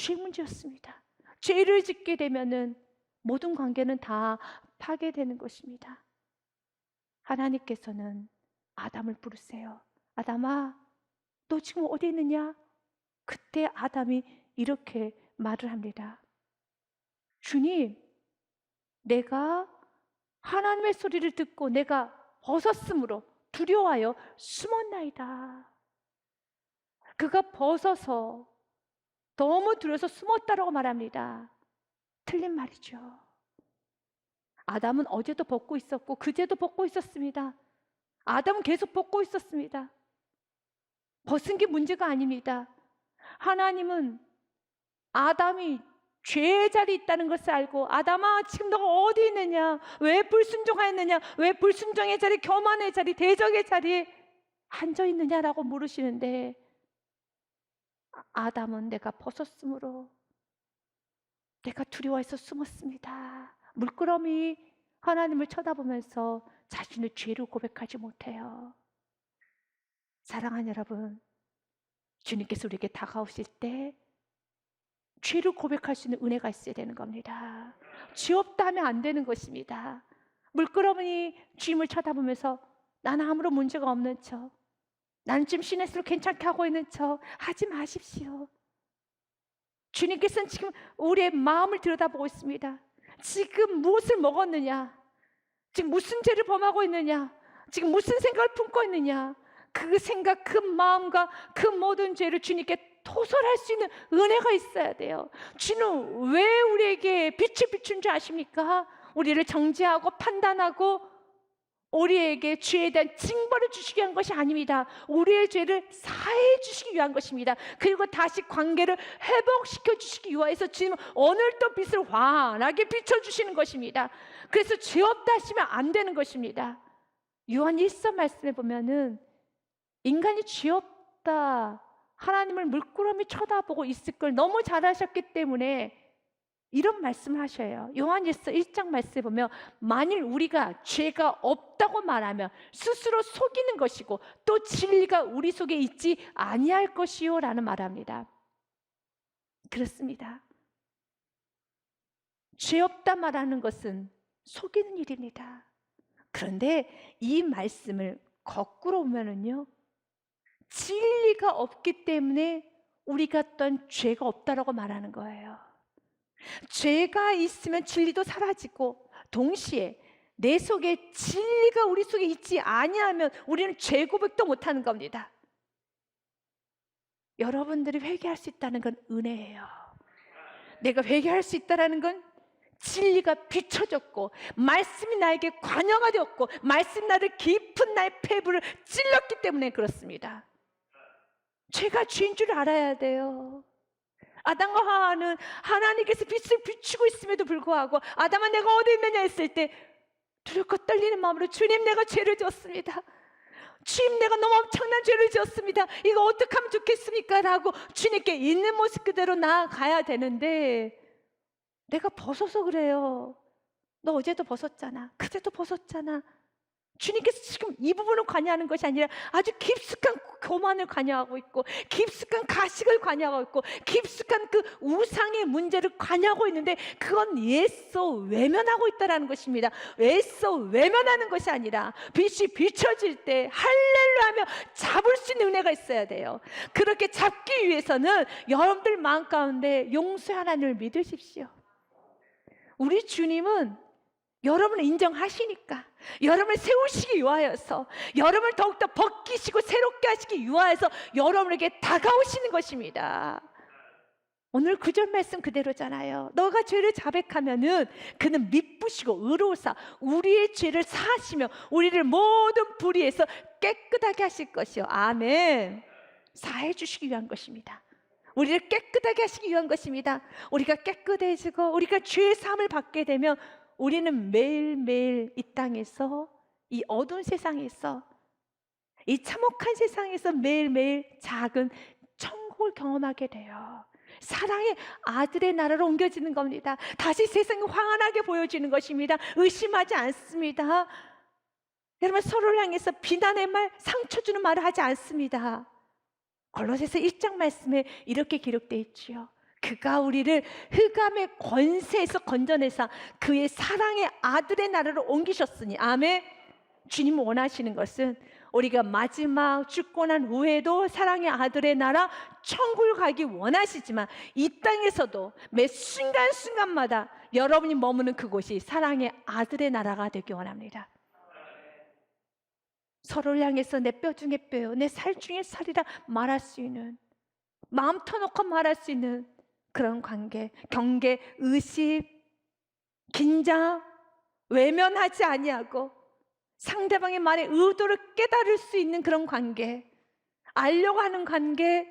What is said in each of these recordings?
죄 문제였습니다. 죄를 짓게 되면은 모든 관계는 다 파괴되는 것입니다. 하나님께서는 아담을 부르세요. 아담아, 너 지금 어디 있느냐? 그때 아담이 이렇게 말을 합니다. 주님, 내가 하나님의 소리를 듣고 내가 벗었으므로 두려워하여 숨었나이다. 그가 벗어서 너무 두려워서 숨었다라고 말합니다. 틀린 말이죠. 아담은 어제도 벗고 있었고 그제도 벗고 있었습니다. 아담은 계속 벗고 있었습니다. 벗은 게 문제가 아닙니다. 하나님은 아담이 죄의 자리에 있다는 것을 알고 아담아 지금 너가 어디 있느냐, 왜 불순종하였느냐, 왜 불순종의 자리, 교만의 자리, 대적의 자리에 앉아있느냐라고 물으시는데 아담은 내가 벗었으므로 내가 두려워해서 숨었습니다. 물끄러미 하나님을 쳐다보면서 자신의 죄를 고백하지 못해요. 사랑하는 여러분, 주님께서 우리에게 다가오실 때 죄를 고백할 수 있는 은혜가 있어야 되는 겁니다. 죄 없다 하면 안 되는 것입니다. 물끄러미 주님을 쳐다보면서 나는 아무런 문제가 없는 척, 나는 지금 신의 괜찮게 하고 있는 척 하지 마십시오. 주님께서는 지금 우리의 마음을 들여다보고 있습니다. 지금 무엇을 먹었느냐, 지금 무슨 죄를 범하고 있느냐, 지금 무슨 생각을 품고 있느냐, 그 생각, 그 마음과 그 모든 죄를 주님께 토설할 수 있는 은혜가 있어야 돼요. 주는 왜 우리에게 빛을 비춘 줄 아십니까? 우리를 정죄하고 판단하고 우리에게 죄에 대한 징벌을 주시기 위한 것이 아닙니다. 우리의 죄를 사해 주시기 위한 것입니다. 그리고 다시 관계를 회복시켜 주시기 위해서 주님은 오늘도 빛을 환하게 비춰주시는 것입니다. 그래서 죄 없다 하시면 안 되는 것입니다. 요한 1서 말씀에 보면은 인간이 죄 없다, 하나님을 물끄러미 쳐다보고 있을 걸 너무 잘 아셨기 때문에 이런 말씀을 하셔요. 요한일서 1장 말씀에 보면 만일 우리가 죄가 없다고 말하면 스스로 속이는 것이고 또 진리가 우리 속에 있지 아니할 것이요 라는 말합니다. 그렇습니다. 죄 없다 말하는 것은 속이는 일입니다. 그런데 이 말씀을 거꾸로 보면은요, 진리가 없기 때문에 우리가 어떤 죄가 없다라고 말하는 거예요. 죄가 있으면 진리도 사라지고 동시에 내 속에 진리가 우리 속에 있지 아니하면 우리는 죄 고백도 못하는 겁니다. 여러분들이 회개할 수 있다는 건 은혜예요. 내가 회개할 수 있다는 건 진리가 비춰졌고 말씀이 나에게 관여가 되었고 말씀이 나를 깊은 나의 폐부를 찔렀기 때문에 그렇습니다. 죄가 죄인 줄 알아야 돼요. 아담과 하와는 하나님께서 빛을 비추고 있음에도 불구하고 아담아 내가 어디 있느냐 했을 때 두렵고 떨리는 마음으로 주님 내가 죄를 지었습니다. 주님 내가 너무 엄청난 죄를 지었습니다. 이거 어떻게 하면 좋겠습니까? 라고 주님께 있는 모습 그대로 나아가야 되는데 내가 벗어서 그래요. 너 어제도 벗었잖아, 그제도 벗었잖아. 주님께서 지금 이 부분을 관여하는 것이 아니라 아주 깊숙한 교만을 관여하고 있고 깊숙한 가식을 관여하고 있고 깊숙한 그 우상의 문제를 관여하고 있는데 그건 예서 외면하고 있다는 것입니다. 예서 외면하는 것이 아니라 빛이 비춰질 때 할렐루야 하며 잡을 수 있는 은혜가 있어야 돼요. 그렇게 잡기 위해서는 여러분들 마음 가운데 용서의 하나님을 믿으십시오. 우리 주님은 여러분을 인정하시니까, 여러분을 세우시기 위하여서, 여러분을 더욱더 벗기시고 새롭게 하시기 위하여서 여러분에게 다가오시는 것입니다. 오늘 구절 말씀 그대로잖아요. 너가 죄를 자백하면은 그는 미쁘시고 의로우사 우리의 죄를 사하시며 우리를 모든 불의에서 깨끗하게 하실 것이요. 아멘. 사해 주시기 위한 것입니다. 우리를 깨끗하게 하시기 위한 것입니다. 우리가 깨끗해지고 우리가 죄의 사함을 받게 되면 우리는 매일매일 이 땅에서, 이 어두운 세상에서, 이 참혹한 세상에서 매일매일 작은 천국을 경험하게 돼요. 사랑의 아들의 나라로 옮겨지는 겁니다. 다시 세상이 환하게 보여지는 것입니다. 의심하지 않습니다. 여러분 서로를 향해서 비난의 말, 상처 주는 말을 하지 않습니다. 골로새서 1장 말씀에 이렇게 기록되어 있지요. 그가 우리를 흑암의 권세에서 건져내사 그의 사랑의 아들의 나라로 옮기셨으니, 아멘. 주님 원하시는 것은 우리가 마지막 죽고 난 후에도 사랑의 아들의 나라 천국을 가기 원하시지만, 이 땅에서도 매 순간순간마다 여러분이 머무는 그곳이 사랑의 아들의 나라가 되기 원합니다. 서로를 향해서 내 뼈 중에 뼈요, 내 살 중에 살이라 말할 수 있는, 마음 터놓고 말할 수 있는 그런 관계, 경계, 의심, 긴장, 외면하지 아니하고 상대방의 말의 의도를 깨달을 수 있는 그런 관계, 알려고 하는 관계,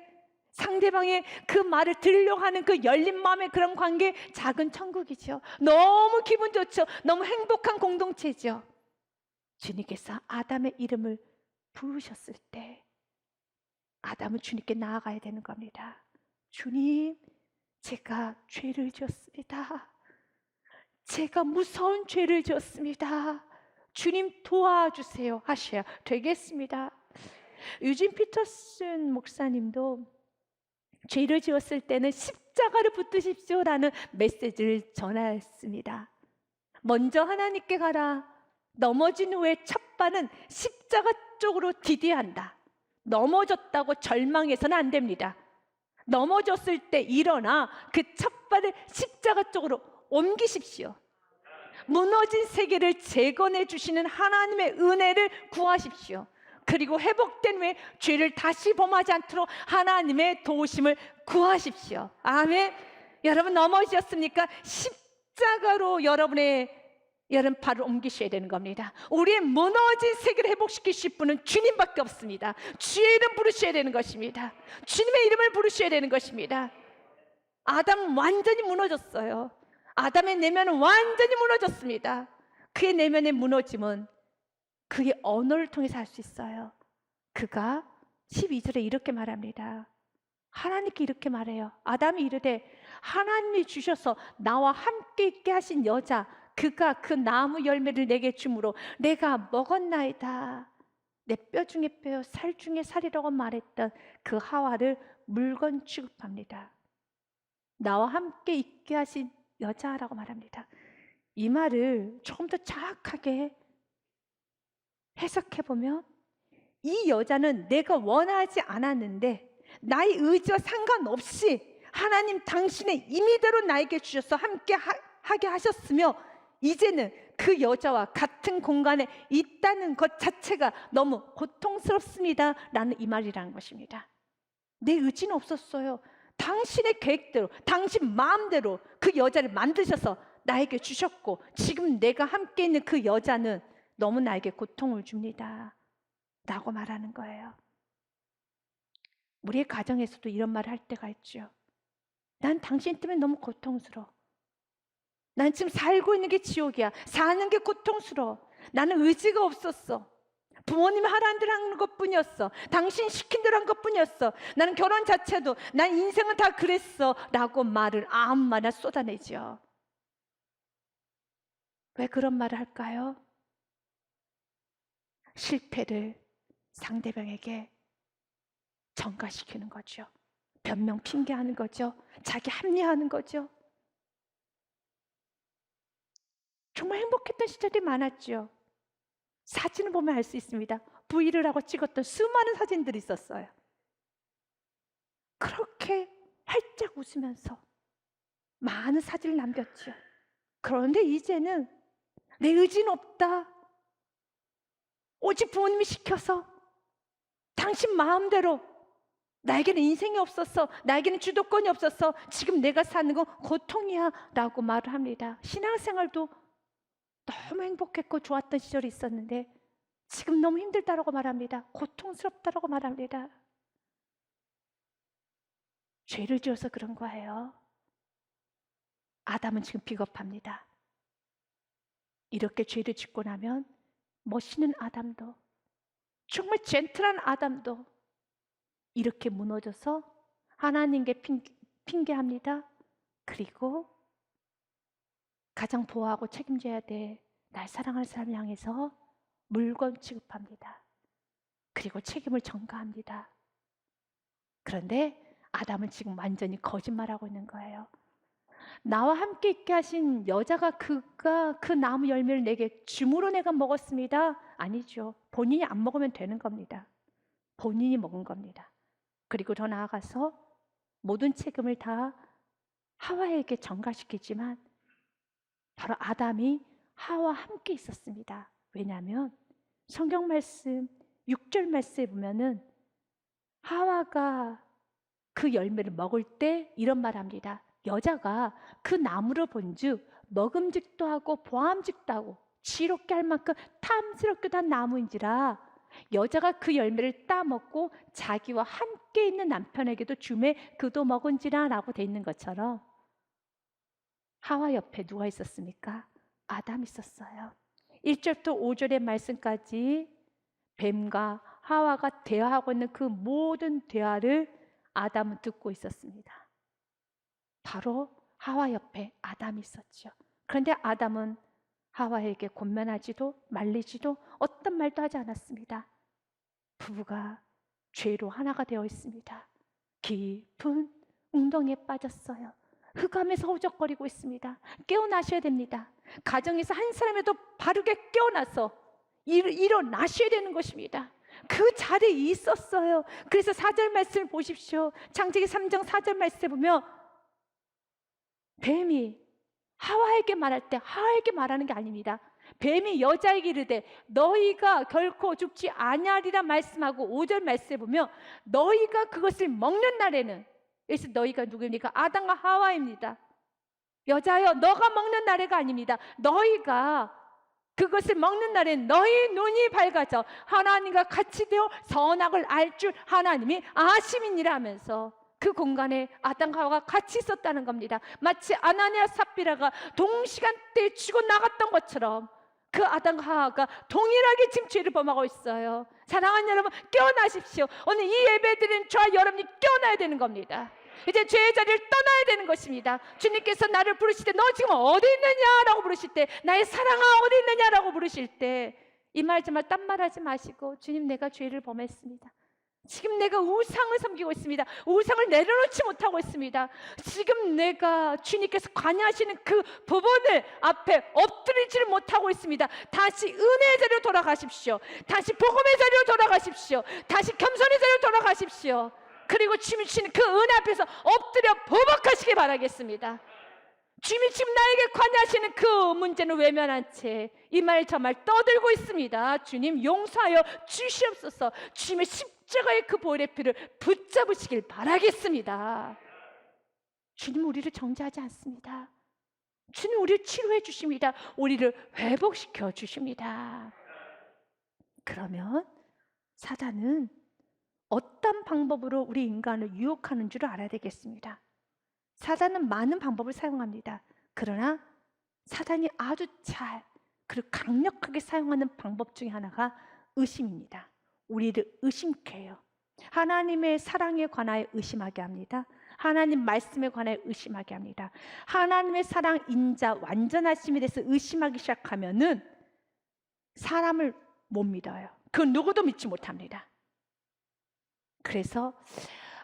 상대방의 그 말을 들으려고 하는 그 열린 마음의 그런 관계, 작은 천국이죠. 너무 기분 좋죠. 너무 행복한 공동체죠. 주님께서 아담의 이름을 부르셨을 때 아담은 주님께 나아가야 되는 겁니다. 주님, 제가 죄를 지었습니다. 제가 무서운 죄를 지었습니다. 주님 도와주세요 하셔야 되겠습니다. 유진 피터슨 목사님도 죄를 지었을 때는 십자가를 붙드십시오라는 메시지를 전하였습니다. 먼저 하나님께 가라. 넘어진 후에 첫 발은 십자가 쪽으로 디뎌야 한다. 넘어졌다고 절망해서는 안 됩니다. 넘어졌을 때 일어나 그 첫 발을 십자가 쪽으로 옮기십시오. 무너진 세계를 재건해 주시는 하나님의 은혜를 구하십시오. 그리고 회복된 후에 죄를 다시 범하지 않도록 하나님의 도우심을 구하십시오. 아멘. 여러분 넘어지셨습니까? 십자가로 여러분의 발을 옮기셔야 되는 겁니다. 우리의 무너진 세계를 회복시키실 분은 주님밖에 없습니다. 주의 이름 부르셔야 되는 것입니다. 주님의 이름을 부르셔야 되는 것입니다. 아담은 완전히 무너졌어요. 아담의 내면은 완전히 무너졌습니다. 그의 내면의 무너짐은 그의 언어를 통해서 할 수 있어요. 그가 12절에 이렇게 말합니다. 하나님께 이렇게 말해요. 아담이 이르되 하나님이 주셔서 나와 함께 있게 하신 여자, 그가 그 나무 열매를 내게 주므로 내가 먹었나이다. 내 뼈 중에 뼈요, 살 중에 살이라고 말했던 그 하와를 물건 취급합니다. 나와 함께 있게 하신 여자라고 말합니다. 이 말을 조금 더 정확하게 해석해보면, 이 여자는 내가 원하지 않았는데 나의 의지와 상관없이 하나님 당신의 임의대로 나에게 주셔서 함께 하게 하셨으며, 이제는 그 여자와 같은 공간에 있다는 것 자체가 너무 고통스럽습니다 라는 이 말이라는 것입니다. 내 의지는 없었어요. 당신의 계획대로, 당신 마음대로 그 여자를 만드셔서 나에게 주셨고, 지금 내가 함께 있는 그 여자는 너무 나에게 고통을 줍니다 라고 말하는 거예요. 우리의 가정에서도 이런 말을 할 때가 있죠. 난 당신 때문에 너무 고통스러워. 난 지금 살고 있는 게 지옥이야. 사는 게 고통스러워. 나는 의지가 없었어. 부모님이 하라는 대로 하는 것뿐이었어. 당신 시킨 대로 한 것뿐이었어. 나는 결혼 자체도, 난 인생은 다 그랬어 라고 말을 아무 말이나 쏟아내죠. 왜 그런 말을 할까요? 실패를 상대방에게 전가시키는 거죠. 변명 핑계하는 거죠. 자기 합리화하는 거죠. 정말 행복했던 시절이 많았죠. 사진을 보면 알 수 있습니다. V를 하고 찍었던 수많은 사진들이 있었어요. 그렇게 활짝 웃으면서 많은 사진을 남겼죠. 그런데 이제는 내 의지는 없다. 오직 부모님이 시켜서 당신 마음대로, 나에게는 인생이 없었어, 나에게는 주도권이 없었어, 지금 내가 사는 건 고통이야 라고 말을 합니다. 신앙생활도 너무 행복했고 좋았던 시절이 있었는데 지금 너무 힘들다라고 말합니다. 고통스럽다라고 말합니다. 죄를 지어서 그런 거예요. 아담은 지금 비겁합니다. 이렇게 죄를 짓고 나면 멋있는 아담도, 정말 젠틀한 아담도 이렇게 무너져서 하나님께 핑계합니다. 그리고 가장 보호하고 책임져야 돼 날 사랑하는 사람을 향해서 물건 취급합니다. 그리고 책임을 전가합니다. 그런데 아담은 지금 완전히 거짓말하고 있는 거예요. 나와 함께 있게 하신 여자가 그가 그 나무 열매를 내게 줌으로 내가 먹었습니다. 아니죠. 본인이 안 먹으면 되는 겁니다. 본인이 먹은 겁니다. 그리고 더 나아가서 모든 책임을 다 하와에게 전가시키지만 바로 아담이 하와와 함께 있었습니다. 왜냐하면 성경 말씀 6절 말씀에 보면은 하와가 그 열매를 먹을 때 이런 말합니다. 여자가 그 나무를 본즉 먹음직도 하고 보암직도 하고 지롭게 할 만큼 탐스럽기도 한 나무인지라 여자가 그 열매를 따먹고 자기와 함께 있는 남편에게도 주매 그도 먹은지라 라고 돼 있는 것처럼 하와 옆에 누가 있었습니까? 아담 있었어요. 1절부터 5절의 말씀까지 뱀과 하와가 대화하고 있는 그 모든 대화를 아담은 듣고 있었습니다. 바로 하와 옆에 아담이 있었죠. 그런데 아담은 하와에게 권면하지도 말리지도 어떤 말도 하지 않았습니다. 부부가 죄로 하나가 되어 있습니다. 깊은 웅덩이에 빠졌어요. 흑암에서 허우적거리고 있습니다. 깨어나셔야 됩니다. 가정에서 한 사람이라도 바르게 깨어나서 일어나셔야 되는 것입니다. 그 자리에 있었어요. 그래서 4절 말씀을 보십시오. 창세기 3장 4절 말씀에 보면 뱀이 하와에게 말할 때 하와에게 말하는 게 아닙니다. 뱀이 여자에게 이르되 너희가 결코 죽지 아니하리라 말씀하고 5절 말씀에 보면 너희가 그것을 먹는 날에는, 그래서 너희가 누구입니까? 아담과 하와입니다. 여자여 너가 먹는 날에가 아닙니다. 너희가 그것을 먹는 날엔 너희 눈이 밝아져 하나님과 같이 되어 선악을 알 줄 하나님이 아심이니라 하면서 그 공간에 아담과 하와가 같이 있었다는 겁니다. 마치 아나니아 삽비라가 동시간대에 죽어 나갔던 것처럼 그 아담과 하와가 동일하게 지금 죄를 범하고 있어요. 사랑하는 여러분, 깨어나십시오. 오늘 이 예배드리는 저와 여러분이 깨어나야 되는 겁니다. 이제 죄의 자리를 떠나야 되는 것입니다. 주님께서 나를 부르실 때 너 지금 어디 있느냐라고 부르실 때, 나의 사랑아 어디 있느냐라고 부르실 때 이 말 정말 딴 말하지 마시고, 주님 내가 죄를 범했습니다. 지금 내가 우상을 섬기고 있습니다. 우상을 내려놓지 못하고 있습니다. 지금 내가 주님께서 관여하시는 그 부분을 앞에 엎드리지를 못하고 있습니다. 다시 은혜의 자리로 돌아가십시오. 다시 복음의 자리로 돌아가십시오. 다시 겸손의 자리로 돌아가십시오. 그리고 주님이 주시는 그 은혜 앞에서 엎드려 보복하시기 바라겠습니다. 주님이 지금 나에게 관여하시는 그 문제는 외면한 채 이 말 저 말 떠들고 있습니다. 주님 용서하여 주시옵소서. 주님의 십자가의 그 보혈의 피를 붙잡으시길 바라겠습니다. 주님 우리를 정죄하지 않습니다. 주님 우리를 치료해 주십니다. 우리를 회복시켜 주십니다. 그러면 사단은 어떤 방법으로 우리 인간을 유혹하는 줄 알아야 되겠습니다. 사단은 많은 방법을 사용합니다. 그러나 사단이 아주 잘 그리고 강력하게 사용하는 방법 중에 하나가 의심입니다. 우리를 의심케 해요. 하나님의 사랑에 관하여 의심하게 합니다. 하나님 말씀에 관하여 의심하게 합니다. 하나님의 사랑 인자 완전하심에 대해서 의심하기 시작하면은 사람을 못 믿어요. 그 누구도 믿지 못합니다. 그래서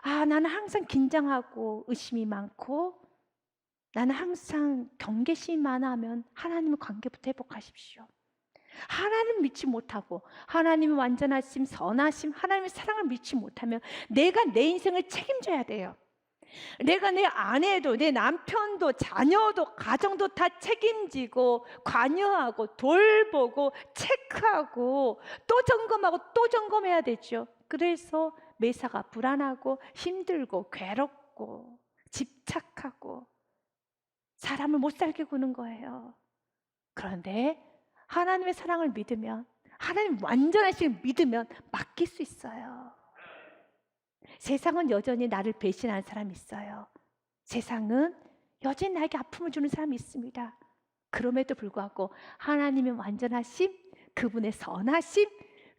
나는 항상 긴장하고 의심이 많고 나는 항상 경계심이 많아 하면 하나님의 관계부터 회복하십시오. 하나님 믿지 못하고 하나님의 완전하심, 선하심, 하나님의 사랑을 믿지 못하면 내가 내 인생을 책임져야 돼요. 내가 내 아내도 내 남편도 자녀도 가정도 다 책임지고 관여하고 돌보고 체크하고 또 점검하고 또 점검해야 되죠. 그래서 매사가 불안하고 힘들고 괴롭고 집착하고 사람을 못 살게 구는 거예요. 그런데 하나님의 사랑을 믿으면, 하나님 완전하심을 믿으면 맡길 수 있어요. 세상은 여전히 나를 배신하는 사람이 있어요. 세상은 여전히 나에게 아픔을 주는 사람이 있습니다. 그럼에도 불구하고 하나님의 완전하심, 그분의 선하심,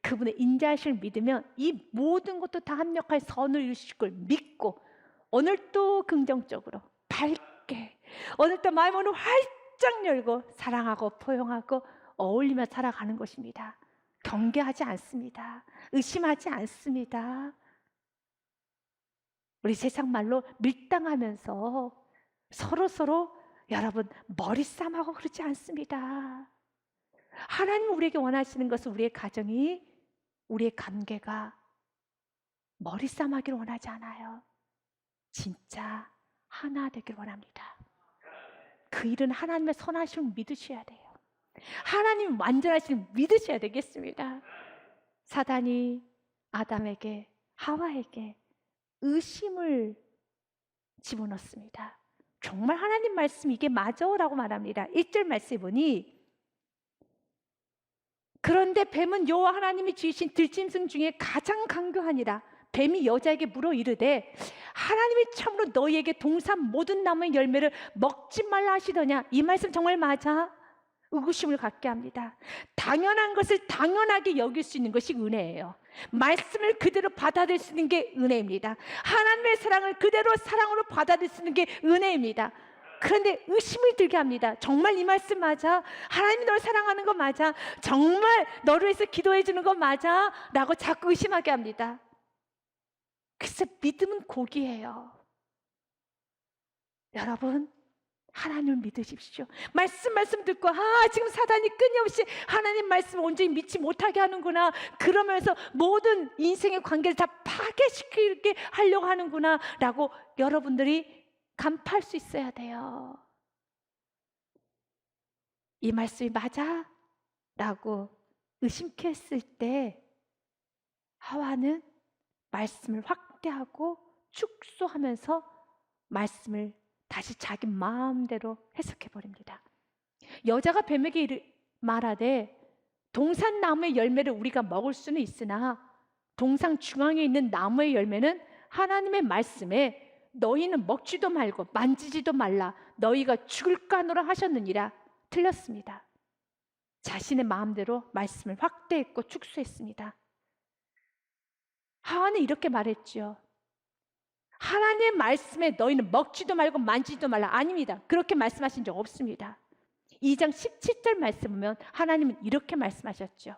그분의 인자하심을 믿으면 이 모든 것도 다 합력하여 선을 이루실 걸 믿고 오늘도 긍정적으로 밝게, 오늘도 마음을 활짝 열고 사랑하고 포용하고 어울리며 살아가는 것입니다. 경계하지 않습니다. 의심하지 않습니다. 우리 세상 말로 밀당하면서 서로 여러분 머리 싸움하고 그러지 않습니다. 하나님 우리에게 원하시는 것은 우리의 가정이, 우리의 관계가 머리 싸움하기를 원하지 않아요. 진짜 하나 되길 원합니다. 그 일은 하나님의 선하심을 믿으셔야 돼요. 하나님 완전하심을 믿으셔야 되겠습니다. 사단이 아담에게, 하와에게 의심을 집어넣습니다. 정말 하나님 말씀 이게 맞아? 라고 말합니다. 1절 말씀에 보니, 그런데 뱀은 여호와 하나님이 지으신 들짐승 중에 가장 강교하니라. 뱀이 여자에게 물어 이르되 하나님이 참으로 너희에게 동산 모든 나무의 열매를 먹지 말라 하시더냐? 이 말씀 정말 맞아? 의구심을 갖게 합니다. 당연한 것을 당연하게 여길 수 있는 것이 은혜예요. 말씀을 그대로 받아들일 수 있는 게 은혜입니다. 하나님의 사랑을 그대로 사랑으로 받아들일 수 있는 게 은혜입니다. 그런데 의심이 들게 합니다. 정말 이 말씀 맞아? 하나님이 널 사랑하는 거 맞아? 정말 너를 위해서 기도해 주는 거 맞아? 라고 자꾸 의심하게 합니다. 그래서 믿음은 고기예요. 여러분, 하나님을 믿으십시오. 말씀 듣고 지금 사단이 끊임없이 하나님 말씀을 온전히 믿지 못하게 하는구나, 그러면서 모든 인생의 관계를 다 파괴시키게 하려고 하는구나 라고 여러분들이 간파할 수 있어야 돼요. 이 말씀이 맞아? 라고 의심케 했을 때 하와는 말씀을 확대하고 축소하면서 말씀을 다시 자기 마음대로 해석해 버립니다. 여자가 뱀에게 말하되 동산 나무의 열매를 우리가 먹을 수는 있으나 동산 중앙에 있는 나무의 열매는 하나님의 말씀에 너희는 먹지도 말고 만지지도 말라, 너희가 죽을까 하노라 하셨느니라. 틀렸습니다. 자신의 마음대로 말씀을 확대했고 축소했습니다. 하와는 이렇게 말했죠. 하나님의 말씀에 너희는 먹지도 말고 만지지도 말라. 아닙니다. 그렇게 말씀하신 적 없습니다. 2장 17절 말씀 보면 하나님은 이렇게 말씀하셨죠.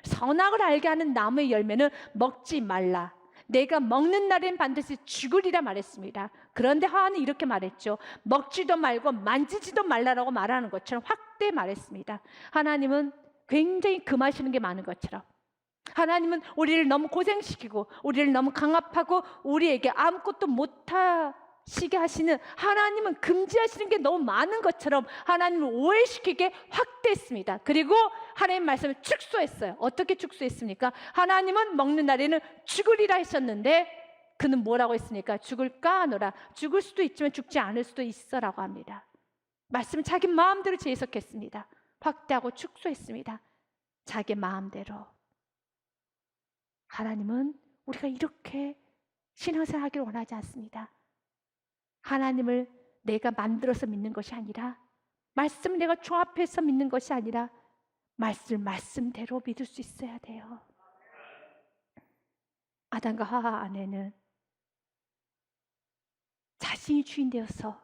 선악을 알게 하는 나무의 열매는 먹지 말라. 내가 먹는 날엔 반드시 죽으리라 말했습니다. 그런데 하와는 이렇게 말했죠. 먹지도 말고 만지지도 말라라고 말하는 것처럼 확대 말했습니다. 하나님은 굉장히 금하시는 게 많은 것처럼, 하나님은 우리를 너무 고생시키고 우리를 너무 강압하고 우리에게 아무것도 못하시게 하시는, 하나님은 금지하시는 게 너무 많은 것처럼 하나님을 오해시키게 확대했습니다. 그리고 하나님 말씀을 축소했어요. 어떻게 축소했습니까? 하나님은 먹는 날에는 죽으리라 하셨는데 그는 뭐라고 했습니까? 죽을까 하노라. 죽을 수도 있지만 죽지 않을 수도 있어 라고 합니다. 말씀을 자기 마음대로 재해석했습니다. 확대하고 축소했습니다. 자기 마음대로. 하나님은 우리가 이렇게 신앙생활 하기를 원하지 않습니다. 하나님을 내가 만들어서 믿는 것이 아니라, 말씀을 내가 조합해서 믿는 것이 아니라 말씀대로 믿을 수 있어야 돼요. 아담과 하와 안에는 자신이 주인 되어서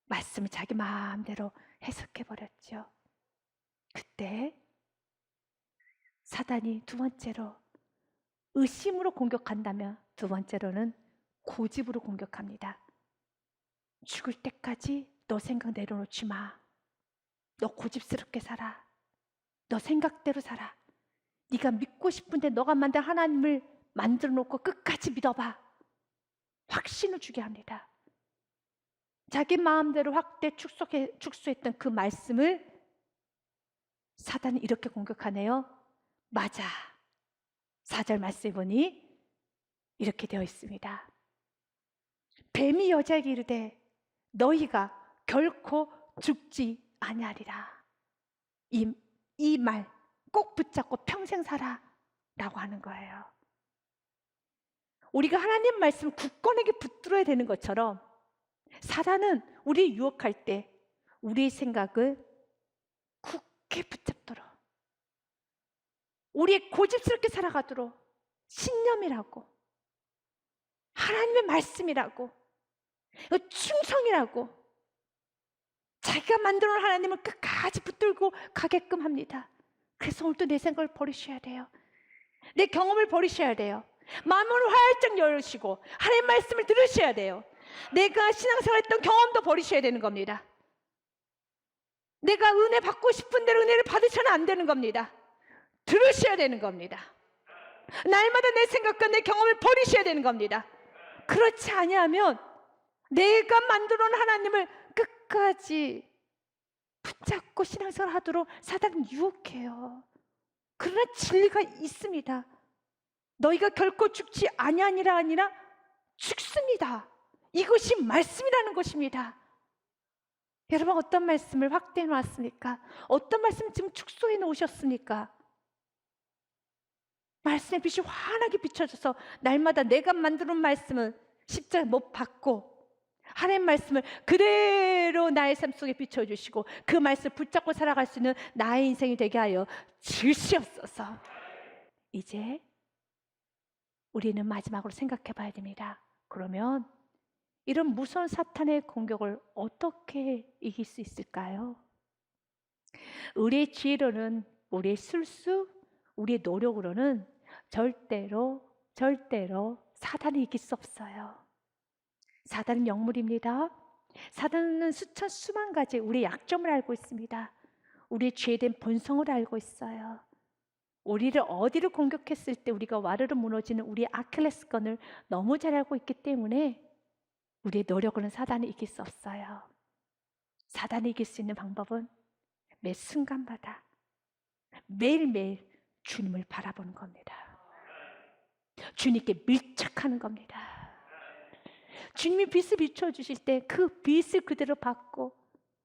말씀을 자기 마음대로 해석해버렸죠. 그때 사단이 두 번째로 의심으로 공격한다면, 두 번째로는 고집으로 공격합니다. 죽을 때까지 너 생각 내려놓지 마. 너 고집스럽게 살아. 너 생각대로 살아. 네가 믿고 싶은데 너가 만든 하나님을 만들어 놓고 끝까지 믿어봐. 확신을 주게 합니다. 자기 마음대로 확대 축소했던 그 말씀을 사단이 이렇게 공격하네요. 맞아. 4절 말씀해 보니 이렇게 되어 있습니다. 뱀이 여자에게 이르되 너희가 결코 죽지 아니하리라. 이 말 꼭 붙잡고 평생 살아 라고 하는 거예요. 우리가 하나님 말씀을 굳건하게 붙들어야 되는 것처럼 사단은 우리 유혹할 때 우리의 생각을 굳게 붙잡도록, 우리의 고집스럽게 살아가도록, 신념이라고, 하나님의 말씀이라고, 충성이라고 자기가 만들어놓은 하나님을 끝까지 붙들고 가게끔 합니다. 그래서 오늘도 내 생각을 버리셔야 돼요. 내 경험을 버리셔야 돼요. 마음을 활짝 열으시고 하나님 말씀을 들으셔야 돼요. 내가 신앙생활했던 경험도 버리셔야 되는 겁니다. 내가 은혜 받고 싶은 대로 은혜를 받으셔는 안 되는 겁니다. 들으셔야 되는 겁니다. 날마다 내 생각과 내 경험을 버리셔야 되는 겁니다. 그렇지 아니하면 내가 만들어 놓은 하나님을 끝까지 붙잡고 신앙생활 하도록 사단은 유혹해요. 그러나 진리가 있습니다. 너희가 결코 죽지 아니하니라 아니라 죽습니다. 이것이 말씀이라는 것입니다. 여러분, 어떤 말씀을 확대해 놓았습니까? 어떤 말씀을 지금 축소해 놓으셨습니까? 말씀의 빛이 환하게 비춰져서 날마다 내가 만드는 말씀은 십자가 못 받고 하나님 말씀을 그대로 나의 삶 속에 비춰주시고 그 말씀을 붙잡고 살아갈 수 있는 나의 인생이 되게 하여 주시옵소서. 이제 우리는 마지막으로 생각해 봐야 됩니다. 그러면 이런 무서운 사탄의 공격을 어떻게 이길 수 있을까요? 우리의 지혜로는, 우리의 술수, 우리의 노력으로는 절대로 사단을 이길 수 없어요. 사단은 영물입니다. 사단은 수천 수만 가지 우리의 약점을 알고 있습니다. 우리의 죄된 본성을 알고 있어요. 우리를 어디를 공격했을 때 우리가 와르르 무너지는 우리의 아킬레스건을 너무 잘 알고 있기 때문에 우리의 노력으로는 사단을 이길 수 없어요. 사단을 이길 수 있는 방법은 매 순간마다 매일매일 주님을 바라보는 겁니다. 주님께 밀착하는 겁니다. 주님이 빛을 비춰주실 때 그 빛을 그대로 받고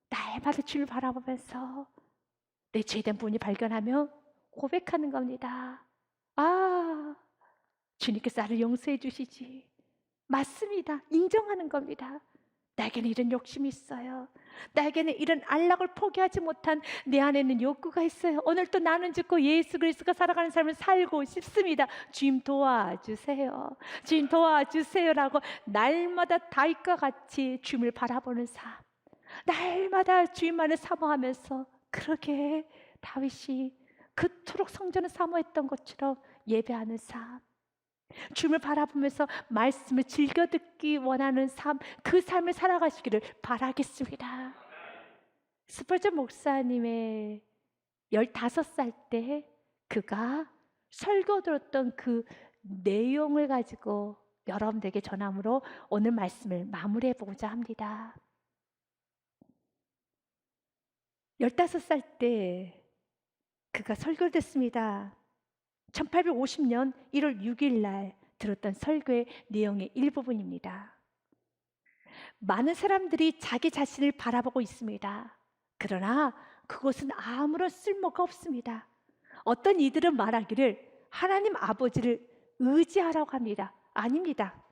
날마다 주님을 바라보면서 내 죄된 부분이 발견하며 고백하는 겁니다. 아, 주님께서 나를 용서해 주시지. 맞습니다. 인정하는 겁니다. 나에게는 이런 욕심이 있어요. 나에게는 이런 안락을 포기하지 못한 내 안에 있는 욕구가 있어요. 오늘 또 나는 죽고 예수 그리스도가 살아가는 삶을 살고 싶습니다. 주님 도와주세요. 주님 도와주세요라고 날마다 다윗과 같이 주님을 바라보는 삶, 날마다 주님만을 사모하면서, 그러게 다윗이 그토록 성전을 사모했던 것처럼 예배하는 삶, 주님을 바라보면서 말씀을 즐겨 듣기 원하는 삶, 그 삶을 살아가시기를 바라겠습니다. 스펄전 목사님의 15살 때 그가 설교 들었던 그 내용을 가지고 여러분들에게 전함으로 오늘 말씀을 마무리해 보고자 합니다. 15살 때 그가 설교를 듣습니다. 1850년 1월 6일 날 들었던 설교의 내용의 일부분입니다. 많은 사람들이 자기 자신을 바라보고 있습니다. 그러나 그것은 아무런 쓸모가 없습니다. 어떤 이들은 말하기를 하나님 아버지를 의지하라고 합니다. 아닙니다.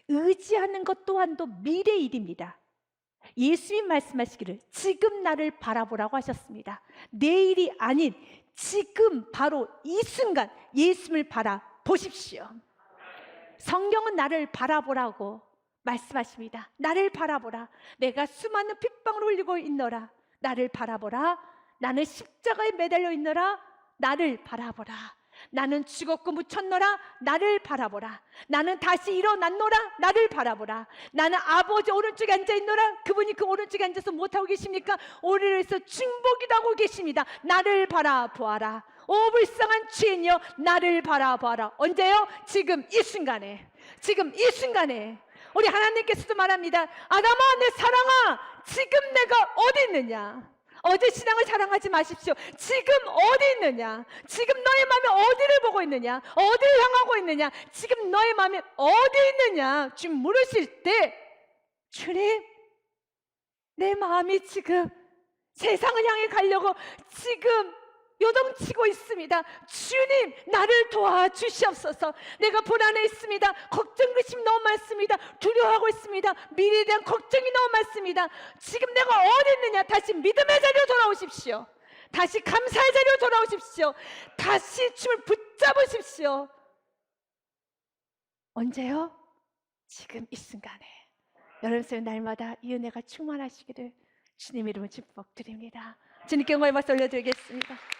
의지하는 것 또한도 미래의 일입니다. 예수님 말씀하시기를 지금 나를 바라보라고 하셨습니다. 내일이 아닌 지금 바로 이 순간 예수님을 바라보십시오. 성경은 나를 바라보라고 말씀하십니다. 나를 바라보라. 내가 수많은 핏방울을 흘리고 있노라. 나를 바라보라. 나는 십자가에 매달려 있노라. 나를 바라보라. 나는 죽었고 묻혔노라. 나를 바라보라. 나는 다시 일어났노라. 나를 바라보라. 나는 아버지 오른쪽에 앉아있노라. 그분이 그 오른쪽에 앉아서 못하고 계십니까? 우리를 위해서 중보기도 하고 계십니다. 나를 바라보아라. 오 불쌍한 죄인이여, 나를 바라보아라. 언제요? 지금 이 순간에. 지금 이 순간에 우리 하나님께서도 말합니다. 아담아, 내 사랑아, 지금 내가 어디 있느냐? 어제 신앙을 자랑하지 마십시오. 지금 어디 있느냐? 지금 너의 마음이 어디를 보고 있느냐? 어디를 향하고 있느냐? 지금 너의 마음이 어디 있느냐? 주님 물으실 때, 주님, 내 마음이 지금 세상을 향해 가려고 지금 요동치고 있습니다. 주님, 나를 도와주시옵소서. 내가 불안해 있습니다. 걱정, 의심 너무 많습니다. 두려워하고 있습니다. 미래에 대한 걱정이 너무 많습니다. 지금 내가 어디 있느냐? 다시 믿음의 자리로 돌아오십시오. 다시 감사의 자리로 돌아오십시오. 다시 주님을 붙잡으십시오. 언제요? 지금 이 순간에. 여러분 날마다 이 은혜가 충만하시기를 주님 이름으로 축복드립니다. 주님께 영광의 박수 올려드리겠습니다.